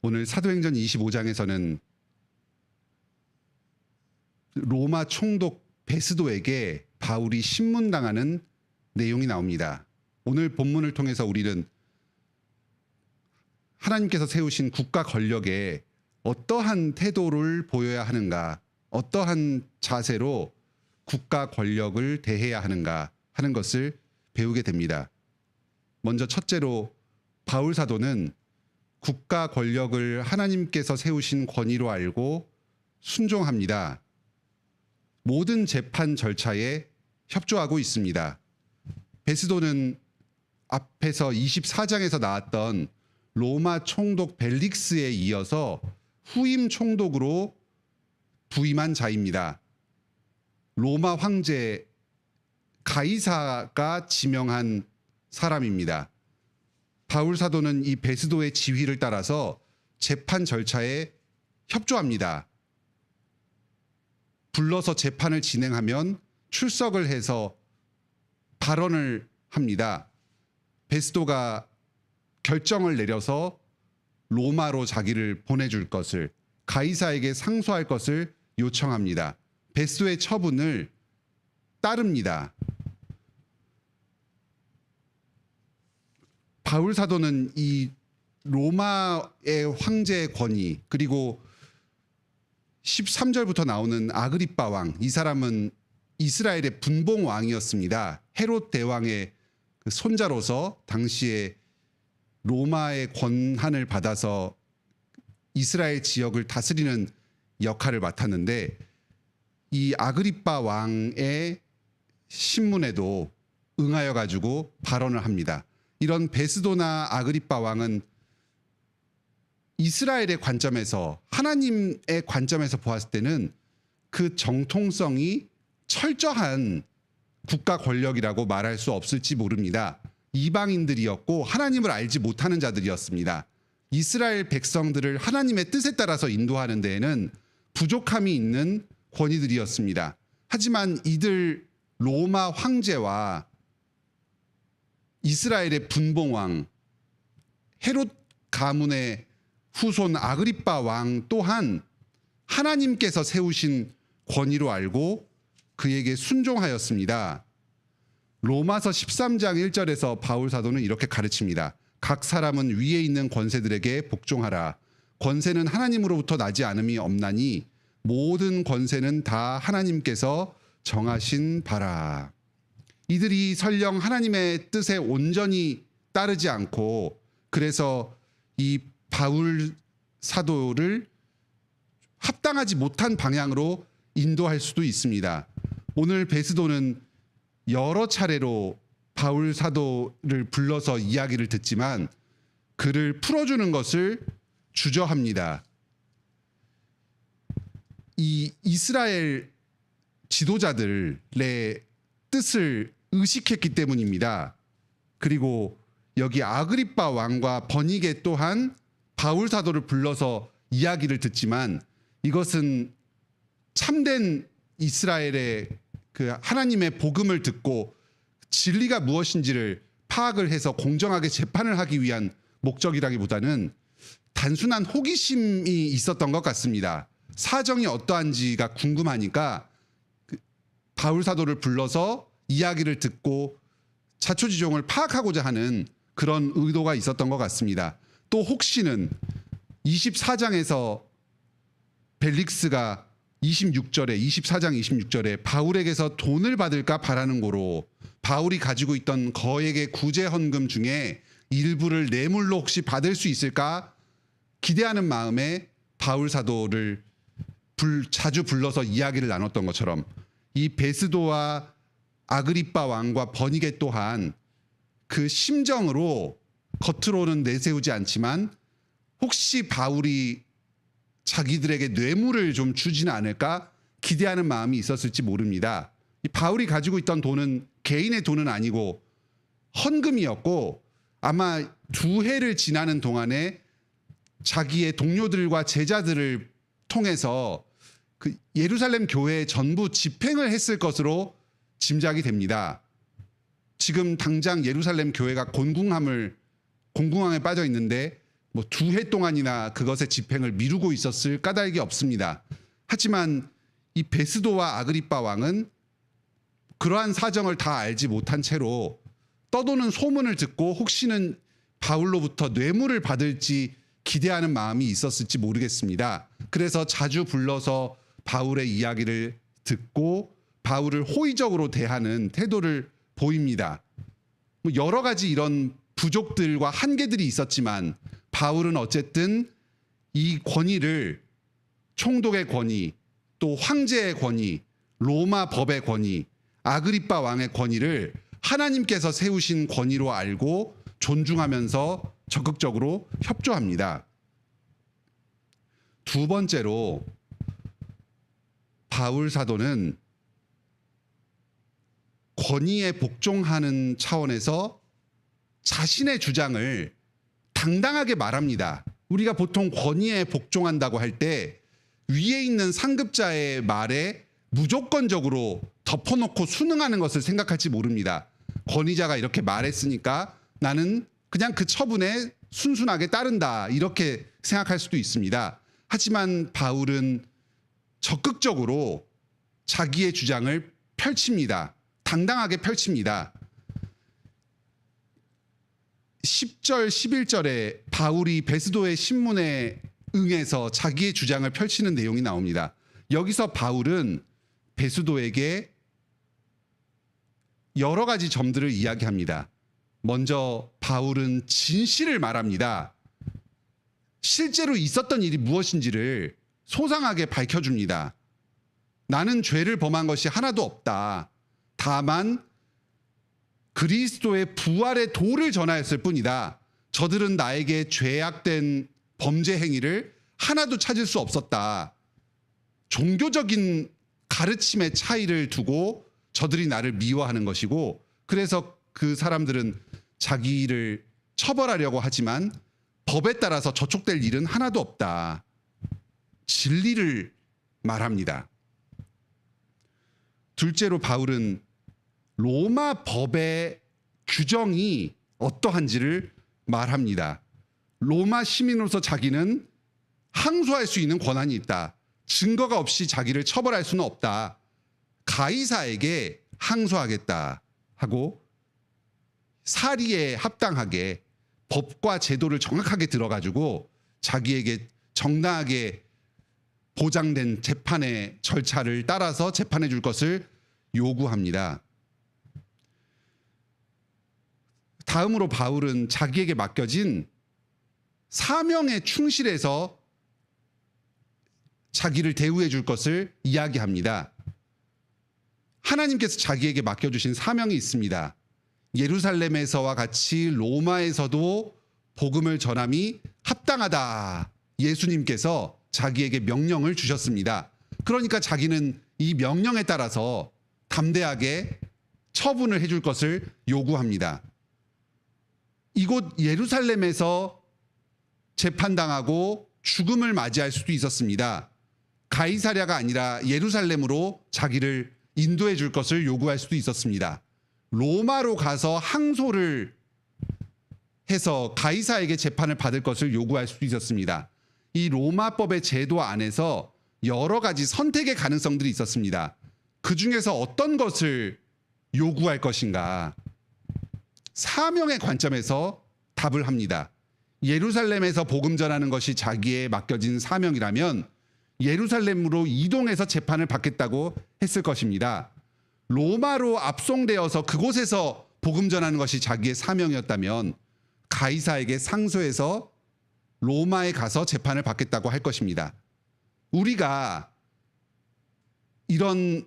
오늘 사도행전 25장에서는 로마 총독 베스도에게 바울이 신문당하는 내용이 나옵니다. 오늘 본문을 통해서 우리는 하나님께서 세우신 국가 권력에 어떠한 태도를 보여야 하는가, 어떠한 자세로 국가 권력을 대해야 하는가 하는 것을 배우게 됩니다. 먼저 첫째로 바울 사도는 국가 권력을 하나님께서 세우신 권위로 알고 순종합니다. 모든 재판 절차에 협조하고 있습니다. 베스도는 앞에서 24장에서 나왔던 로마 총독 벨릭스에 이어서 후임 총독으로 부임한 자입니다. 로마 황제 가이사가 지명한 사람입니다. 바울 사도는 이 베스도의 지휘를 따라서 재판 절차에 협조합니다. 불러서 재판을 진행하면 출석을 해서 발언을 합니다. 베스도가 결정을 내려서 로마로 자기를 보내줄 것을, 가이사에게 상소할 것을 요청합니다. 베스도의 처분을 따릅니다. 바울 사도는 이 로마의 황제의 권위, 그리고 13절부터 나오는 아그리빠 왕, 이 사람은 이스라엘의 분봉 왕이었습니다. 헤롯 대왕의 그 손자로서 당시에 로마의 권한을 받아서 이스라엘 지역을 다스리는 역할을 맡았는데, 이 아그리빠 왕의 신문에도 응하여 가지고 발언을 합니다. 이런 베스도나 아그리빠 왕은 이스라엘의 관점에서, 하나님의 관점에서 보았을 때는 그 정통성이 철저한 국가 권력이라고 말할 수 없을지 모릅니다. 이방인들이었고 하나님을 알지 못하는 자들이었습니다. 이스라엘 백성들을 하나님의 뜻에 따라서 인도하는 데에는 부족함이 있는 권위들이었습니다. 하지만 이들 로마 황제와 이스라엘의 분봉왕 헤롯 가문의 후손 아그리빠 왕 또한 하나님께서 세우신 권위로 알고 그에게 순종하였습니다. 로마서 13장 1절에서 바울 사도는 이렇게 가르칩니다. 각 사람은 위에 있는 권세들에게 복종하라. 권세는 하나님으로부터 나지 않음이 없나니 모든 권세는 다 하나님께서 정하신 바라. 이들이 설령 하나님의 뜻에 온전히 따르지 않고, 그래서 이 바울 사도를 합당하지 못한 방향으로 인도할 수도 있습니다. 오늘 베스도는 여러 차례로 바울 사도를 불러서 이야기를 듣지만 그를 풀어주는 것을 주저합니다. 이 이스라엘 지도자들의 뜻을 의식했기 때문입니다. 그리고 여기 아그리빠 왕과 버니게 또한 바울 사도를 불러서 이야기를 듣지만 이것은 참된 이스라엘의 그 하나님의 복음을 듣고 진리가 무엇인지를 파악을 해서 공정하게 재판을 하기 위한 목적이라기보다는 단순한 호기심이 있었던 것 같습니다. 사정이 어떠한지가 궁금하니까 바울 사도를 불러서 이야기를 듣고 자초지종을 파악하고자 하는 그런 의도가 있었던 것 같습니다. 또 혹시는 24장에서 벨릭스가 24장 26절에 바울에게서 돈을 받을까 바라는 고로 바울이 가지고 있던 거액의 구제 헌금 중에 일부를 뇌물로 혹시 받을 수 있을까 기대하는 마음에 바울 사도를 자주 불러서 이야기를 나눴던 것처럼, 이 베스도와 아그리빠 왕과 버니게 또한 그 심정으로 겉으로는 내세우지 않지만 혹시 바울이 자기들에게 뇌물을 좀 주지는 않을까 기대하는 마음이 있었을지 모릅니다. 이 바울이 가지고 있던 돈은 개인의 돈은 아니고 헌금이었고, 아마 2해를 지나는 동안에 자기의 동료들과 제자들을 통해서 그 예루살렘 교회에 전부 집행을 했을 것으로 짐작이 됩니다. 지금 당장 예루살렘 교회가 곤궁함에 빠져 있는데 뭐 2해 동안이나 그것의 집행을 미루고 있었을 까닭이 없습니다. 하지만 이 베스도와 아그리빠 왕은 그러한 사정을 다 알지 못한 채로 떠도는 소문을 듣고 혹시는 바울로부터 뇌물을 받을지 기대하는 마음이 있었을지 모르겠습니다. 그래서 자주 불러서 바울의 이야기를 듣고 바울을 호의적으로 대하는 태도를 보입니다. 여러 가지 이런 부족들과 한계들이 있었지만 바울은 어쨌든 이 권위를, 총독의 권위, 또 황제의 권위, 로마 법의 권위, 아그리빠 왕의 권위를 하나님께서 세우신 권위로 알고 존중하면서 적극적으로 협조합니다. 두 번째로 바울 사도는 권위에 복종하는 차원에서 자신의 주장을 당당하게 말합니다. 우리가 보통 권위에 복종한다고 할 때 위에 있는 상급자의 말에 무조건적으로 덮어놓고 순응하는 것을 생각할지 모릅니다. 권위자가 이렇게 말했으니까 나는 그냥 그 처분에 순순하게 따른다, 이렇게 생각할 수도 있습니다. 하지만 바울은 적극적으로 자기의 주장을 펼칩니다. 당당하게 펼칩니다. 10절, 11절에 바울이 베스도의 신문에 응해서 자기의 주장을 펼치는 내용이 나옵니다. 여기서 바울은 베스도에게 여러 가지 점들을 이야기합니다. 먼저 바울은 진실을 말합니다. 실제로 있었던 일이 무엇인지를 소상하게 밝혀줍니다. 나는 죄를 범한 것이 하나도 없다. 다만 그리스도의 부활의 도를 전하였을 뿐이다. 저들은 나에게 죄악된 범죄 행위를 하나도 찾을 수 없었다. 종교적인 가르침의 차이를 두고 저들이 나를 미워하는 것이고, 그래서 그 사람들은 자기를 처벌하려고 하지만 법에 따라서 저촉될 일은 하나도 없다. 진리를 말합니다. 둘째로 바울은 로마 법의 규정이 어떠한지를 말합니다. 로마 시민으로서 자기는 항소할 수 있는 권한이 있다. 증거가 없이 자기를 처벌할 수는 없다. 가이사에게 항소하겠다 하고 사리에 합당하게 법과 제도를 정확하게 들어가지고 자기에게 정당하게 보장된 재판의 절차를 따라서 재판해 줄 것을 요구합니다. 다음으로 바울은 자기에게 맡겨진 사명에 충실해서 자기를 대우해 줄 것을 이야기합니다. 하나님께서 자기에게 맡겨주신 사명이 있습니다. 예루살렘에서와 같이 로마에서도 복음을 전함이 합당하다. 예수님께서 자기에게 명령을 주셨습니다. 그러니까 자기는 이 명령에 따라서 담대하게 처분을 해줄 것을 요구합니다. 이곳 예루살렘에서 재판당하고 죽음을 맞이할 수도 있었습니다. 가이사랴가 아니라 예루살렘으로 자기를 인도해 줄 것을 요구할 수도 있었습니다. 로마로 가서 항소를 해서 가이사에게 재판을 받을 것을 요구할 수도 있었습니다. 이 로마법의 제도 안에서 여러 가지 선택의 가능성들이 있었습니다. 그 중에서 어떤 것을 요구할 것인가? 사명의 관점에서 답을 합니다. 예루살렘에서 복음 전하는 것이 자기에 맡겨진 사명이라면 예루살렘으로 이동해서 재판을 받겠다고 했을 것입니다. 로마로 압송되어서 그곳에서 복음 전하는 것이 자기의 사명이었다면 가이사에게 상소해서 로마에 가서 재판을 받겠다고 할 것입니다. 우리가 이런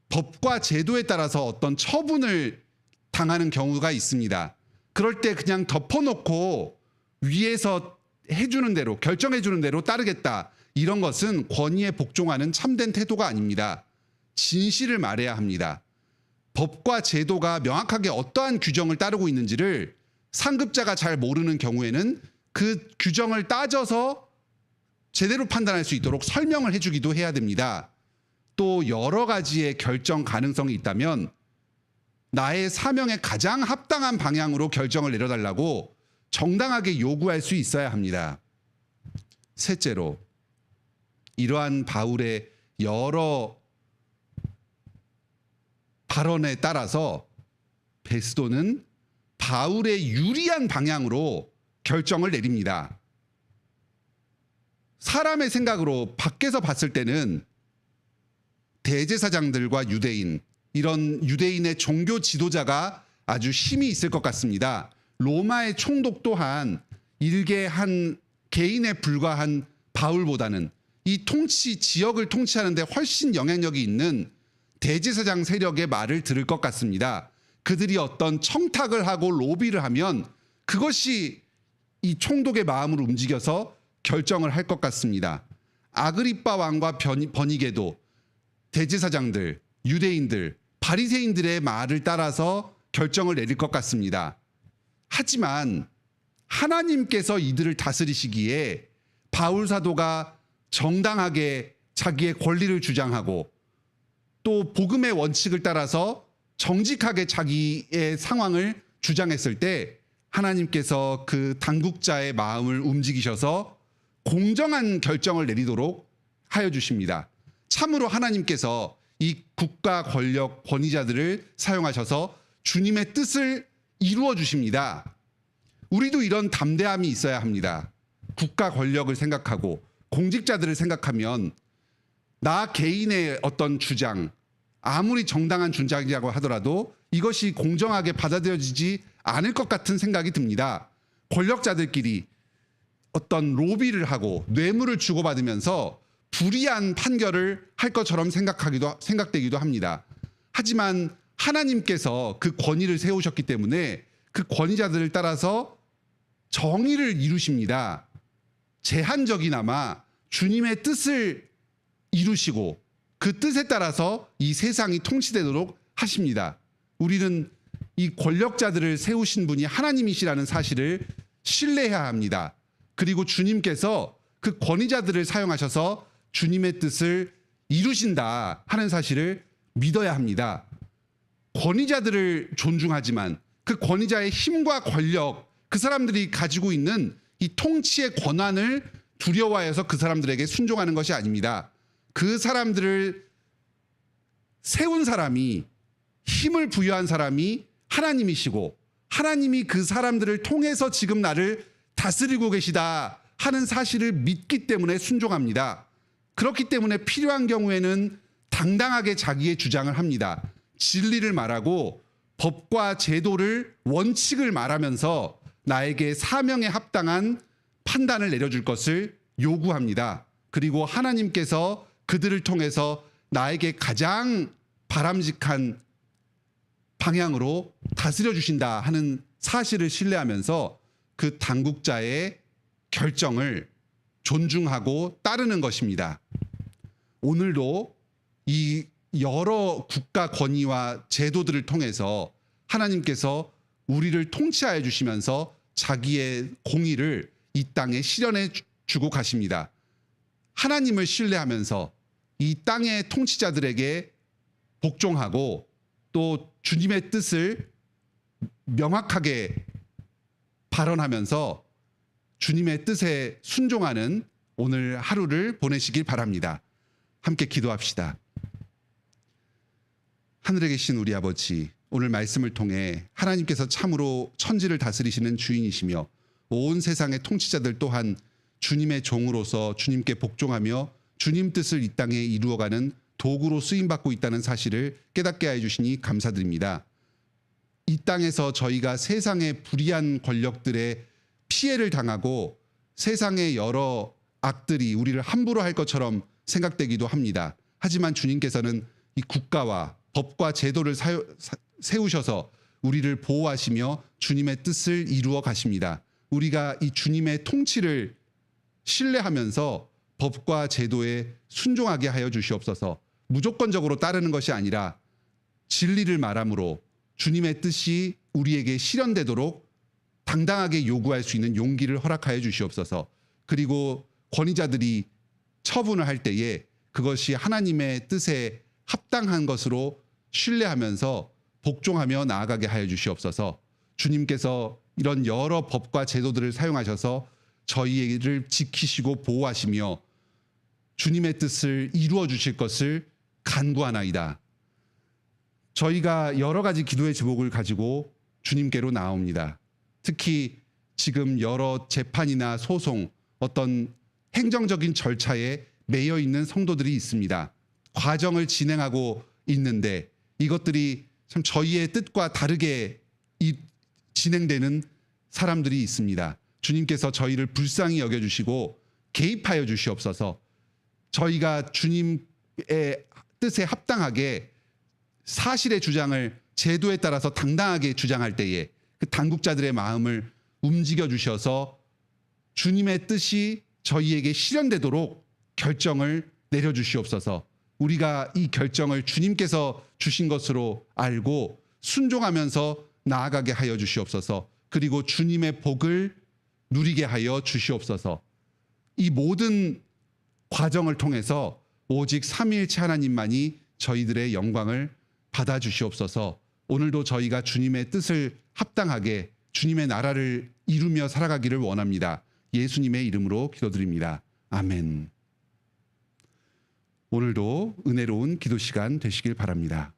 법과 제도에 따라서 어떤 처분을 당하는 경우가 있습니다. 그럴 때 그냥 덮어놓고 위에서 해주는 대로, 결정해주는 대로 따르겠다. 이런 것은 권위에 복종하는 참된 태도가 아닙니다. 진실을 말해야 합니다. 법과 제도가 명확하게 어떠한 규정을 따르고 있는지를 상급자가 잘 모르는 경우에는 그 규정을 따져서 제대로 판단할 수 있도록 설명을 해주기도 해야 됩니다. 또 여러 가지의 결정 가능성이 있다면 나의 사명에 가장 합당한 방향으로 결정을 내려달라고 정당하게 요구할 수 있어야 합니다. 셋째로, 이러한 바울의 여러 발언에 따라서 베스도는 바울의 유리한 방향으로 결정을 내립니다. 사람의 생각으로 밖에서 봤을 때는 대제사장들과 유대인, 이런 유대인의 종교 지도자가 아주 힘이 있을 것 같습니다. 로마의 총독 또한 일개 한 개인에 불과한 바울보다는 이 지역을 통치하는 데 훨씬 영향력이 있는 대제사장 세력의 말을 들을 것 같습니다. 그들이 어떤 청탁을 하고 로비를 하면 그것이 이 총독의 마음을 움직여서 결정을 할 것 같습니다. 아그리빠 왕과 버니게도 대제사장들, 유대인들, 바리새인들의 말을 따라서 결정을 내릴 것 같습니다. 하지만 하나님께서 이들을 다스리시기에 바울 사도가 정당하게 자기의 권리를 주장하고 또 복음의 원칙을 따라서 정직하게 자기의 상황을 주장했을 때 하나님께서 그 당국자의 마음을 움직이셔서 공정한 결정을 내리도록 하여 주십니다. 참으로 하나님께서 이 국가 권력 권위자들을 사용하셔서 주님의 뜻을 이루어 주십니다. 우리도 이런 담대함이 있어야 합니다. 국가 권력을 생각하고 공직자들을 생각하면 나 개인의 어떤 주장, 아무리 정당한 주장이라고 하더라도 이것이 공정하게 받아들여지지 않을 것 같은 생각이 듭니다. 권력자들끼리 어떤 로비를 하고 뇌물을 주고받으면서 불이한 판결을 할 것처럼 생각되기도 합니다. 하지만 하나님께서 그 권위를 세우셨기 때문에 그 권위자들을 따라서 정의를 이루십니다. 제한적이나마 주님의 뜻을 이루시고 그 뜻에 따라서 이 세상이 통치되도록 하십니다. 우리는 이 권력자들을 세우신 분이 하나님이시라는 사실을 신뢰해야 합니다. 그리고 주님께서 그 권위자들을 사용하셔서 주님의 뜻을 이루신다 하는 사실을 믿어야 합니다. 권위자들을 존중하지만 그 권위자의 힘과 권력, 그 사람들이 가지고 있는 이 통치의 권한을 두려워해서 그 사람들에게 순종하는 것이 아닙니다. 그 사람들을 세운 사람이, 힘을 부여한 사람이 하나님이시고 하나님이 그 사람들을 통해서 지금 나를 다스리고 계시다 하는 사실을 믿기 때문에 순종합니다. 그렇기 때문에 필요한 경우에는 당당하게 자기의 주장을 합니다. 진리를 말하고 법과 제도를, 원칙을 말하면서 나에게 사명에 합당한 판단을 내려줄 것을 요구합니다. 그리고 하나님께서 그들을 통해서 나에게 가장 바람직한 방향으로 다스려 주신다 하는 사실을 신뢰하면서 그 당국자의 결정을 존중하고 따르는 것입니다. 오늘도 이 여러 국가 권위와 제도들을 통해서 하나님께서 우리를 통치하여 주시면서 자기의 공의를 이 땅에 실현해 주고 가십니다. 하나님을 신뢰하면서 이 땅의 통치자들에게 복종하고 또 주님의 뜻을 명확하게 발언하면서 주님의 뜻에 순종하는 오늘 하루를 보내시길 바랍니다. 함께 기도합시다. 하늘에 계신 우리 아버지, 오늘 말씀을 통해 하나님께서 참으로 천지를 다스리시는 주인이시며 온 세상의 통치자들 또한 주님의 종으로서 주님께 복종하며 주님 뜻을 이 땅에 이루어가는 도구로 쓰임받고 있다는 사실을 깨닫게 해주시니 감사드립니다. 이 땅에서 저희가 세상의 불의한 권력들의 피해를 당하고 세상의 여러 악들이 우리를 함부로 할 것처럼 생각되기도 합니다. 하지만 주님께서는 이 국가와 법과 제도를 세우셔서 우리를 보호하시며 주님의 뜻을 이루어 가십니다. 우리가 이 주님의 통치를 신뢰하면서 법과 제도에 순종하게 하여 주시옵소서. 무조건적으로 따르는 것이 아니라 진리를 말함으로 주님의 뜻이 우리에게 실현되도록 당당하게 요구할 수 있는 용기를 허락하여 주시옵소서. 그리고 권위자들이 처분을 할 때에 그것이 하나님의 뜻에 합당한 것으로 신뢰하면서 복종하며 나아가게 하여 주시옵소서. 주님께서 이런 여러 법과 제도들을 사용하셔서 저희를 지키시고 보호하시며 주님의 뜻을 이루어 주실 것을 간구하나이다. 저희가 여러 가지 기도의 제목을 가지고 주님께로 나옵니다. 특히 지금 여러 재판이나 소송, 어떤 행정적인 절차에 매여 있는 성도들이 있습니다. 과정을 진행하고 있는데 이것들이 참 저희의 뜻과 다르게 진행되는 사람들이 있습니다. 주님께서 저희를 불쌍히 여겨주시고 개입하여 주시옵소서. 저희가 주님의 뜻에 합당하게 사실의 주장을 제도에 따라서 당당하게 주장할 때에 그 당국자들의 마음을 움직여 주셔서 주님의 뜻이 저희에게 실현되도록 결정을 내려주시옵소서. 우리가 이 결정을 주님께서 주신 것으로 알고 순종하면서 나아가게 하여 주시옵소서. 그리고 주님의 복을 누리게 하여 주시옵소서. 이 모든 과정을 통해서 오직 삼위일체 하나님만이 저희들의 영광을 받아 주시옵소서. 오늘도 저희가 주님의 뜻을 합당하게 주님의 나라를 이루며 살아가기를 원합니다. 예수님의 이름으로 기도드립니다. 아멘. 오늘도 은혜로운 기도 시간 되시길 바랍니다.